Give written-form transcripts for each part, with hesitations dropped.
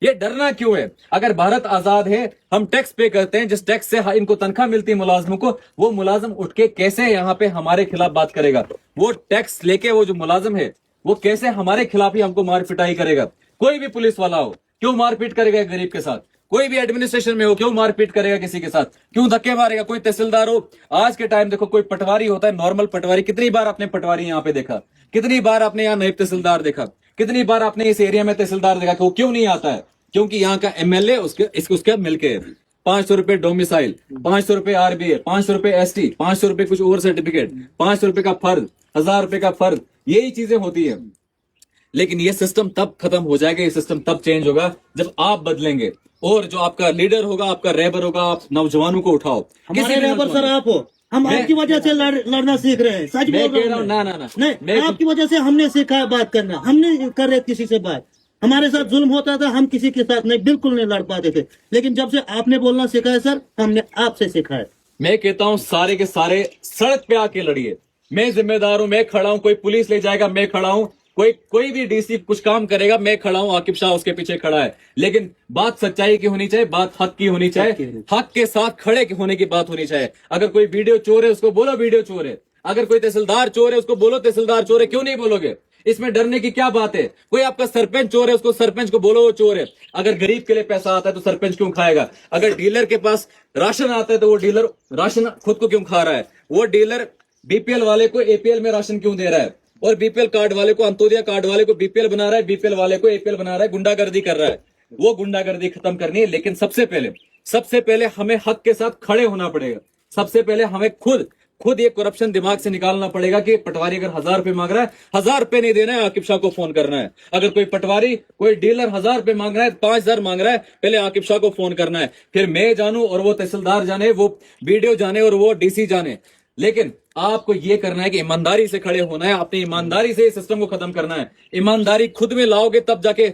ये डरना क्यों है? अगर भारत आजाद है, हम टैक्स पे करते हैं, जिस टैक्स से इनको तनख्वाह मिलती है मुलाजमों को, वो मुलाजिम उठ के कैसे यहाँ पे हमारे खिलाफ बात करेगा? वो टैक्स लेके वो जो मुलाजिम है वो कैसे हमारे खिलाफ ही हमको मार पिटाई करेगा? कोई भी पुलिस वाला हो क्यों मारपीट करेगा गरीब के साथ? कोई भी एडमिनिस्ट्रेशन में हो क्यों मारपीट करेगा किसी के साथ? क्यों धक्के मारेगा? कोई तहसीलदार हो, आज के टाइम देखो, कोई पटवारी होता है, नॉर्मल पटवारी, कितनी बार आपने पटवारी यहाँ पे देखा? कितनी बार आपने यहाँ नायब तहसीलदार देखा? कितनी बार आपने इस एरिया में तहसीलदार देखा? कि वो क्यों नहीं आता है? क्योंकि यहाँ का एमएलए उसके मिलके 500 रुपए डोमिसाइल, 500 रुपए आरबीए, 500 रुपए एसटी, 500 रुपए कुछ और सर्टिफिकेट, 500 रुपए का फर्ज, 1000 रुपए का फर्ज, यही चीजें होती है। लेकिन ये सिस्टम तब खत्म हो जाएगा, ये सिस्टम तब चेंज होगा जब आप बदलेंगे, और जो आपका लीडर होगा, आपका रहबर होगा, आप नौजवानों को उठाओ। हमारे रहबर सर आप हो, हम आपकी वजह से लड़ना सीख रहे हैं। सच बोल रहा हूँ। ना नहीं, आपकी वजह से हमने सीखा बात करना। हम नहीं कर रहे किसी से बात। हमारे साथ जुल्म होता था, हम किसी के साथ नहीं, बिल्कुल नहीं लड़ पाते थे। लेकिन जब से आपने बोलना सीखा है सर, हमने आपसे सीखा है। मैं कहता हूँ सारे के सारे सड़क पे आके लड़िए। मैं जिम्मेदार हूँ, मैं खड़ा हूँ। कोई पुलिस ले जाएगा, मैं खड़ा हूँ। कोई भी डीसी कुछ काम करेगा, मैं खड़ा हूँ। आकिब शाह उसके पीछे खड़ा है। लेकिन बात सच्चाई की होनी चाहिए, बात हक की होनी चाहिए, हक के साथ खड़े होने की बात होनी चाहिए। अगर कोई वीडियो चोर है, उसको बोलो वीडियो चोर है। अगर कोई तहसीलदार चोर है, उसको बोलो तहसीलदार चोर है। क्यों नहीं बोलोगे? इसमें डरने की क्या बात है? कोई आपका सरपंच चोर है, उसको सरपंच को बोलो वो चोर है। अगर गरीब के लिए पैसा आता है तो सरपंच क्यों खाएगा? अगर डीलर के पास राशन आता है तो वो डीलर राशन खुद को क्यों खा रहा है? वो डीलर बीपीएल वाले को एपीएल में राशन क्यों दे रहा है? और बीपीएल कार्ड वाले को, अंत्योदय कार्ड वाले को बीपीएल बना रहा है, बीपीएल वाले को एपीएल बना रहा है, गुंडागर्दी कर रहा है। वो गुंडागर्दी खत्म करनी है। लेकिन सबसे पहले हमें हक के साथ खड़े होना पड़ेगा। सबसे पहले हमें खुद ये करप्शन दिमाग से निकालना पड़ेगा कि पटवारी अगर 1000 रुपए मांग रहा है, 1000 रुपए नहीं देना है, आकिब शाह को फोन करना है। अगर कोई पटवारी, कोई डीलर 1000 रुपए मांग रहा है, 5000 मांग रहा है, पहले आकिब शाह को फोन करना है। फिर मैं जानू और वो तहसीलदार जाने, वो बीडीओ जाने और वो डीसी जाने। लेकिन आपको ये करना है कि ईमानदारी से खड़े होना है। अपनी ईमानदारी से इस सिस्टम को खत्म करना है। ईमानदारी खुद में लाओगे तब जाके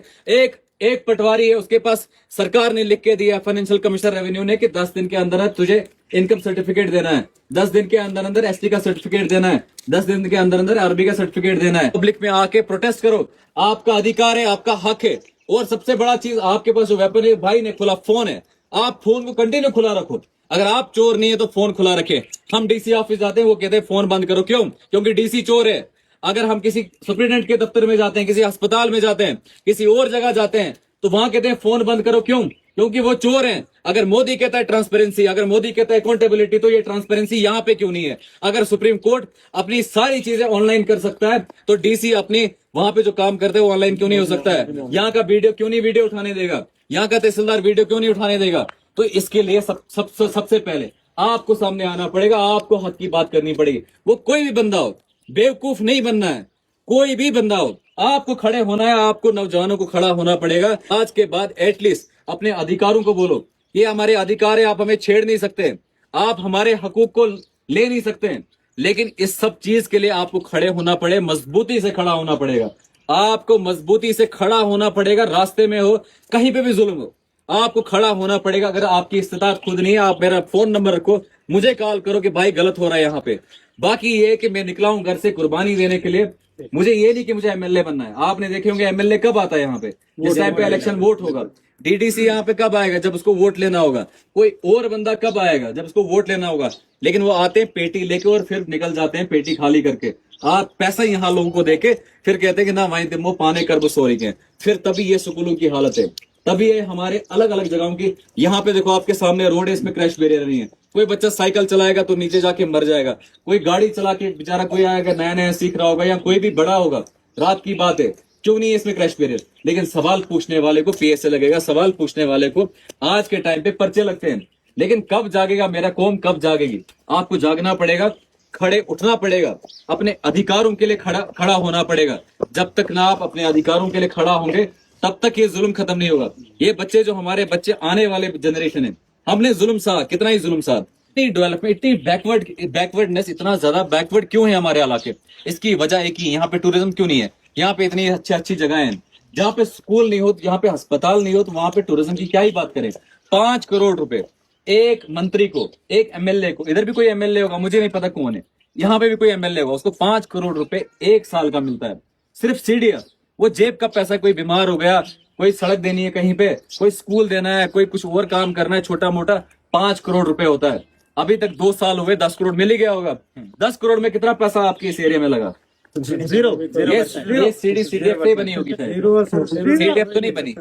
एक पटवारी है, उसके पास सरकार ने लिख के दिया, फाइनेंशियल कमिश्नर रेवेन्यू ने, कि 10 दिन के अंदर तुझे इनकम सर्टिफिकेट देना है, 10 दिन के अंदर एसटी का सर्टिफिकेट देना है, 10 दिन के अंदर आरबी का सर्टिफिकेट देना है। पब्लिक में आके प्रोटेस्ट करो, आपका अधिकार है, आपका हक है। और सबसे बड़ा चीज, आपके पास जो वेपन है, भाई ने खुला फोन है, आप फोन को कंटिन्यू खुला रखो। अगर आप चोर नहीं है तो फोन खुला रखे। हम डीसी ऑफिस जाते हैं, वो कहते हैं फोन बंद करो। क्यों? क्योंकि डीसी चोर है। अगर हम किसी सुप्रीटेंडेंट के दफ्तर में जाते हैं, किसी अस्पताल में जाते हैं, किसी और जगह जाते हैं, तो वहां कहते हैं फोन बंद करो। क्यों? क्योंकि वो चोर हैं। अगर मोदी कहता है ट्रांसपेरेंसी, अगर मोदी कहता है अकाउंटेबिलिटी, तो ये ट्रांसपेरेंसी यहाँ पे क्यों नहीं है? अगर सुप्रीम कोर्ट अपनी सारी चीजें ऑनलाइन कर सकता है, तो डीसी अपनी वहां पे जो काम करते हैं वो ऑनलाइन क्यों नहीं हो सकता है? यहाँ का वीडियो क्यों नहीं वीडियो उठाने देगा? यहाँ का तहसीलदार वीडियो क्यों नहीं उठाने देगा? तो इसके लिए सबसे पहले आपको सामने आना पड़ेगा, आपको हक की बात करनी पड़ेगी। वो कोई भी बंदा हो, बेवकूफ नहीं बनना है। कोई भी बंदा हो, आपको खड़े होना है, आपको नौजवानों को खड़ा होना पड़ेगा। आज के बाद एटलीस्ट अपने अधिकारों को बोलो, ये हमारे अधिकार है, आप हमें छेड़ नहीं सकते, आप हमारे हकूक को ले नहीं सकते। लेकिन इस सब चीज के लिए आपको खड़े होना पड़े, मजबूती से खड़ा होना पड़ेगा। आपको मजबूती से खड़ा होना पड़ेगा। रास्ते में हो, कहीं पे भी जुल्म हो, आपको खड़ा होना पड़ेगा। अगर आपकी इस्तिताअत खुद नहीं है, आप मेरा फोन नंबर रखो, मुझे कॉल करो कि भाई गलत हो रहा है यहाँ पे। बाकी ये कि मैं निकला हूं घर से कुर्बानी देने के लिए। मुझे ये नहीं कि मुझे एमएलए बनना है। आपने देखे होंगे एमएलए कब आता है यहाँ पे? जिस टाइम पे इलेक्शन वोट होगा। डीडीसी यहाँ पे कब आएगा? जब उसको वोट लेना होगा। कोई और बंदा कब आएगा? जब उसको वोट लेना होगा। लेकिन वो आते हैं पेटी लेके और फिर निकल जाते हैं पेटी खाली करके। आप पैसा यहाँ लोगों को देके फिर कहते हैं कि ना वहीं वो पाने कर वो सोरी के। फिर तभी ये स्कूलों की हालत है, तभी ये हमारे अलग अलग जगहों की। यहाँ पे देखो, आपके सामने रोड है, इसमें क्रैश बैरियर नहीं है। कोई बच्चा साइकिल चलाएगा तो नीचे जाके मर जाएगा। कोई गाड़ी चला के बेचारा कोई आएगा, नया नया सीख रहा होगा, या कोई भी बड़ा होगा, रात की बात है, क्यों नहीं है इसमें क्रैश बैरियर? लेकिन सवाल पूछने वाले को पीएसए लगेगा, सवाल पूछने वाले को आज के टाइम पे पर्चे लगते हैं। लेकिन कब जागेगा मेरा कौम? कब जागेगी? आपको जागना पड़ेगा, खड़े उठना पड़ेगा, अपने अधिकारों के लिए खड़ा होना पड़ेगा। जब तक ना आप अपने अधिकारों के लिए खड़ा होंगे, तब तक ये जुल्म खत्म नहीं होगा। ये बच्चे, जो हमारे बच्चे आने वाले जनरेशन है, हमने जुल्म सहा, कितना ही जुल्म सहा। इतनी डेवलपमेंट, इतनी बैकवर्डनेस, इतना ज्यादा बैकवर्ड क्यों है हमारे इलाके? इसकी वजह एक ही, यहाँ पे टूरिज्म क्यों नहीं है? यहाँ पे इतनी अच्छी जगह है, जहाँ पे स्कूल नहीं हो, जहाँ पे अस्पताल नहीं हो, तो वहां पे टूरिज्म की क्या ही बात करें। 5 करोड़ रुपए एक मंत्री को, एक एमएलए को, इधर भी कोई एमएलए होगा, मुझे नहीं पता कौन है, यहाँ पे भी कोई एमएलए होगा, उसको 5 करोड़ रुपए एक साल का मिलता है, सिर्फ सीढ़ियां। वो जेब का पैसा, कोई बीमार हो गया, कोई सड़क देनी है कहीं पे, कोई स्कूल देना है, कोई कुछ और काम करना है छोटा मोटा, 5 करोड़ रुपए होता है। अभी तक 2 साल हुए 10 करोड़ मिल ही गया होगा। 10 करोड़ में कितना पैसा आपके इस एरिया में लगा? जीरो। ये सीडीएफ से बनी होगी, सीडीएफ तो नहीं बनी।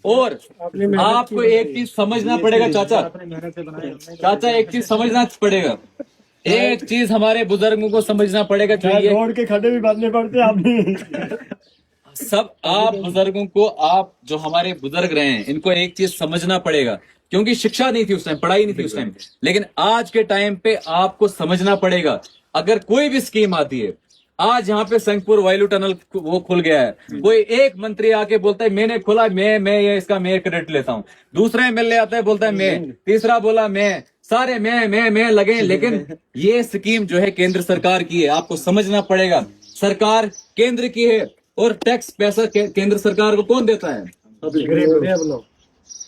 और आपको एक चीज समझना पड़ेगा चाचा, एक चीज समझना पड़ेगा, एक चीज हमारे बुजुर्गों को समझना पड़ेगा। रोड के खड्डे भी बांधने पड़ते हैं आपने। सब आप बुजुर्गों को, आप जो हमारे बुजुर्ग रहे हैं, इनको एक चीज समझना पड़ेगा, क्योंकि शिक्षा नहीं थी उस टाइम, पढ़ाई नहीं थी उस टाइम, लेकिन आज के टाइम पे आपको समझना पड़ेगा। अगर कोई भी स्कीम आती है, आज यहाँ पे संगपुर वायलू टनल वो खुल गया है, कोई एक मंत्री आके बोलता है मैंने खोला, मैं ये इसका मैं क्रेडिट लेता हूँ, दूसरा एमएलए आता है बोलता है मैं, तीसरा बोला मैं, सारे मैं लगे। लेकिन ये स्कीम जो है केंद्र सरकार की है, आपको समझना पड़ेगा। सरकार केंद्र की है और टैक्स पैसा केंद्र सरकार को कौन देता है?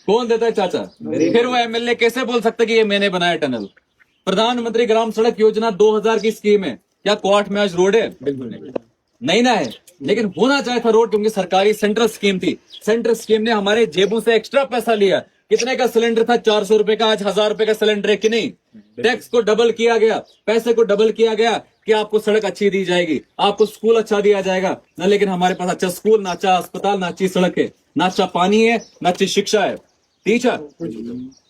कौन देता है चाचा? फिर वो एमएलए कैसे बोल सकता है कि ये मैंने बनाया टनल? प्रधानमंत्री ग्राम सड़क योजना 2000 की स्कीम है, क्या कोर्ट में आज रोड है? बिल्कुल नहीं ना है, लेकिन होना चाहिए था रोड, क्योंकि सरकारी सेंट्रल स्कीम थी। सेंट्रल स्कीम ने हमारे जेबों से एक्स्ट्रा पैसा लिया। कितने का सिलेंडर था? 400 रुपए का, आज 1000 रुपए का सिलेंडर है कि नहीं? टैक्स को डबल किया गया, पैसे को डबल किया गया कि आपको सड़क अच्छी दी जाएगी, आपको स्कूल अच्छा दिया जाएगा ना। लेकिन हमारे पास अच्छा स्कूल, ना अच्छा अस्पताल, ना अच्छी सड़क है, ना अच्छा पानी है, ना अच्छी शिक्षा है। टीचर,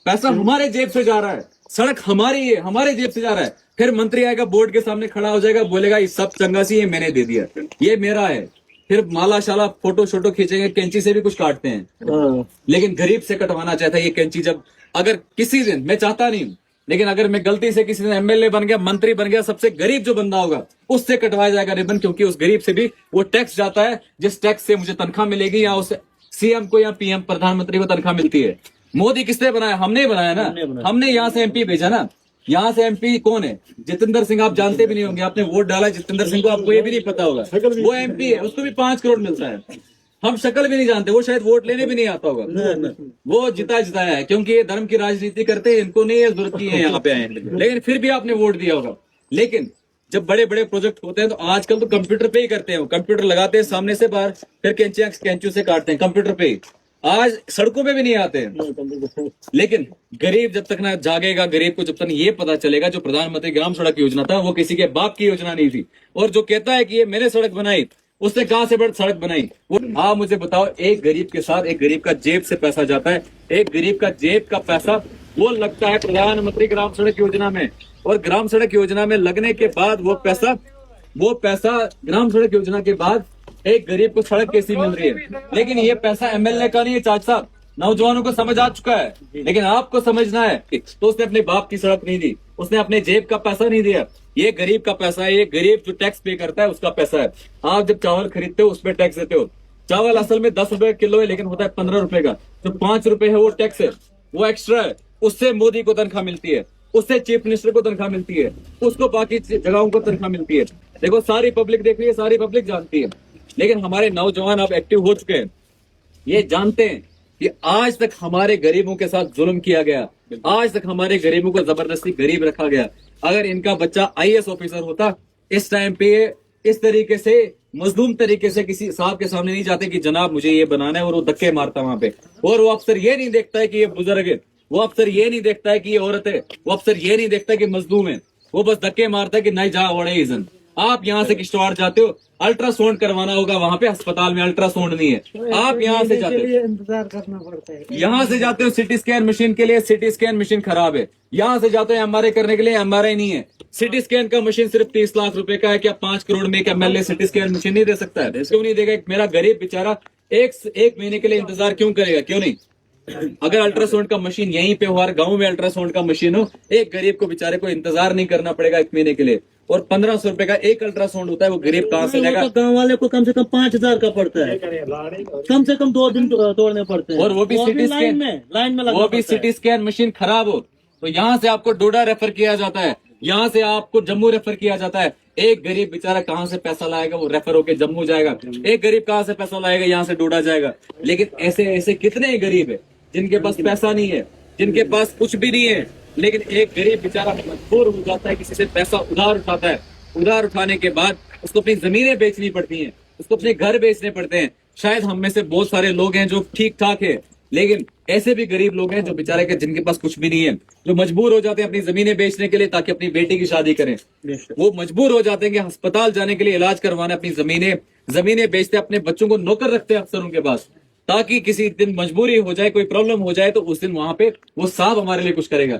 पैसा हमारे जेब से जा रहा है, सड़क हमारी है, हमारे जेब से जा रहा है। फिर मंत्री आएगा, बोर्ड के सामने खड़ा हो जाएगा, बोलेगा ये सब चंगासी है, मैंने दे दिया, ये मेरा है। फिर माला शाला फोटो शोटो खींचेंगे, कैंची से भी कुछ काटते हैं, लेकिन गरीब से कटवाना चाहता है ये कैंची। जब अगर किसी दिन, मैं चाहता नहीं हूं, लेकिन अगर मैं गलती से किसी दिन एमएलए बन गया, मंत्री बन गया, सबसे गरीब जो बंदा होगा उससे कटवाया जाएगा रिबन, क्योंकि उस गरीब से भी वो टैक्स जाता है, जिस टैक्स से मुझे तनख्वाह मिलेगी, या उस सीएम को या पीएम प्रधानमंत्री को तनख्वाह मिलती है। मोदी किसने बनाया? हमने बनाया ना, हमने यहाँ से एमपी भेजा ना। यहाँ से एमपी कौन है? जितेंद्र सिंह, आप जानते भी नहीं होंगे, आपने वोट डाला जितेंद्र सिंह को, आपको ये भी नहीं पता होगा वो एमपी है, उसको भी 5 करोड़ मिलता है। हम शक्ल भी नहीं जानते, वो शायद वोट लेने भी नहीं आता होगा, वो जिताया है, क्योंकि ये धर्म की राजनीति करते हैं, इनको नहीं है जरूरत की है यहाँ पे आए, लेकिन फिर भी आपने वोट दिया होगा। लेकिन जब बड़े बड़े प्रोजेक्ट होते हैं तो आजकल तो कंप्यूटर पे ही करते हैं, कंप्यूटर लगाते हैं सामने से बाहर, फिर कैंचू से काटते हैं कंप्यूटर पे ही। आज सड़कों पे भी नहीं आते हैं। लेकिन गरीब जब तक ना जागेगा, गरीब को जब तक ये पता चलेगा, जो प्रधानमंत्री ग्राम सड़क योजना था वो किसी के बाप की योजना नहीं थी। और जो कहता है कि ये मैंने सड़क बनाई, उसने कहां से बड़ी सड़क बनाई? वो आप मुझे बताओ, एक गरीब के साथ एक गरीब का जेब से पैसा जाता है, एक गरीब का जेब का पैसा वो लगता है प्रधानमंत्री ग्राम सड़क योजना में, और ग्राम सड़क योजना में लगने के बाद वो पैसा ग्राम सड़क योजना के बाद एक गरीब को सड़क कैसी मिल रही है। लेकिन ये पैसा एमएलए का नहीं है चाचा साहब, नौजवानों को समझ आ चुका है, लेकिन आपको समझना है। तो उसने अपने बाप की सड़क नहीं दी, उसने अपने जेब का पैसा नहीं दिया, ये गरीब का पैसा है, ये गरीब जो टैक्स पे करता है उसका पैसा है। आप जब चावल खरीदते हो उस पर टैक्स देते हो, चावल असल में 10 रुपए किलो है, लेकिन होता है 15 रुपए का, जो 5 रुपए है वो टैक्स है, वो एक्स्ट्रा है। उससे मोदी को तनख्वाह मिलती है, उससे चीफ मिनिस्टर को तनख्वाह मिलती है, उसको बाकी जगहों को तनख्वाह मिलती है। देखो सारी पब्लिक देख रही है, सारी पब्लिक जानती है, लेकिन हमारे नौजवान अब एक्टिव हो चुके हैं, ये जानते हैं कि आज तक हमारे गरीबों के साथ जुल्म किया गया, आज तक हमारे गरीबों को जबरदस्ती गरीब रखा गया। अगर इनका बच्चा आईएएस ऑफिसर होता, इस टाइम पे इस तरीके से मजलूम तरीके से किसी साहब के सामने नहीं जाते कि जनाब मुझे ये बनाना है, और वो धक्के मारता वहां पे। और वो अफसर ये नहीं देखता है कि ये बुजुर्ग है, वो अफसर ये नहीं देखता है कि ये औरत है, वो अफसर ये नहीं देखता कि मजलूम है, वो बस धक्के मारता है कि नहीं जा वड़े इजन। आप यहाँ से किश्तवाड़ जाते हो, अल्ट्रासाउंड करवाना होगा, वहां पे अस्पताल में अल्ट्रासाउंड नहीं है, आप यहाँ से जाते हो, इंतजार करना पड़ता है। यहाँ से जाते हो सिटी स्कैन मशीन के लिए, सिटी स्कैन मशीन खराब है। यहाँ से जाते हो एमआरआई करने के लिए, एमआरआई नहीं है। सिटी स्कैन का मशीन सिर्फ 30 लाख रुपए का है, क्या 5 करोड़ में एक एमएलए सिटी स्कैन मशीन नहीं दे सकता है? क्यों नहीं देगा? मेरा गरीब बेचारा एक महीने के लिए इंतजार क्यों करेगा? क्यों नहीं? अगर अल्ट्रासाउंड का मशीन यहीं पे हो, हर गांव में अल्ट्रासाउंड का मशीन हो, एक गरीब को बेचारे को इंतजार नहीं करना पड़ेगा 1 महीने के लिए। और 1500 रुपए का एक अल्ट्रासाउंड होता है, वो गरीब कहाँ से लेगा? गाँव वाले को कम से कम 5000 का पड़ता है, कम से कम 2 दिन तोड़ने पड़ते हैं, और वो भी सिटी स्कैन लाइन में वो भी सिटी स्कैन मशीन खराब हो तो यहाँ से आपको डोडा रेफर किया जाता है, यहाँ से आपको जम्मू रेफर किया जाता है। एक गरीब बेचारा कहाँ से पैसा लाएगा? वो रेफर होके जम्मू जाएगा। एक गरीब कहाँ से पैसा लाएगा? यहाँ से डोडा जाएगा। लेकिन ऐसे ऐसे कितने गरीब है जिनके पास पैसा नहीं है, जिनके पास कुछ भी नहीं है, लेकिन एक गरीब बेचारा मजबूर हो जाता है, किसी से पैसा उधार उठाता है, उधार उठाने के बाद उसको अपनी जमीनें बेचनी पड़ती हैं, उसको अपने घर बेचने पड़ते हैं, शायद हम में से बहुत सारे लोग हैं जो ठीक ठाक है, लेकिन ऐसे भी गरीब लोग हैं जो बेचारे के जिनके पास कुछ भी नहीं है, जो मजबूर हो जाते हैं अपनी जमीनें बेचने के लिए ताकि अपनी बेटी की शादी करें। बेशक। वो मजबूर हो जाते हैं कि अस्पताल जाने के लिए, इलाज करवाने, अपनी जमीनें बेचते, अपने बच्चों को नौकर रखते हैं अफसरों के पास, ताकि किसी दिन मजबूरी हो जाए, कोई प्रॉब्लम हो जाए तो उस दिन वहां पे वो साहब हमारे लिए कुछ करेगा।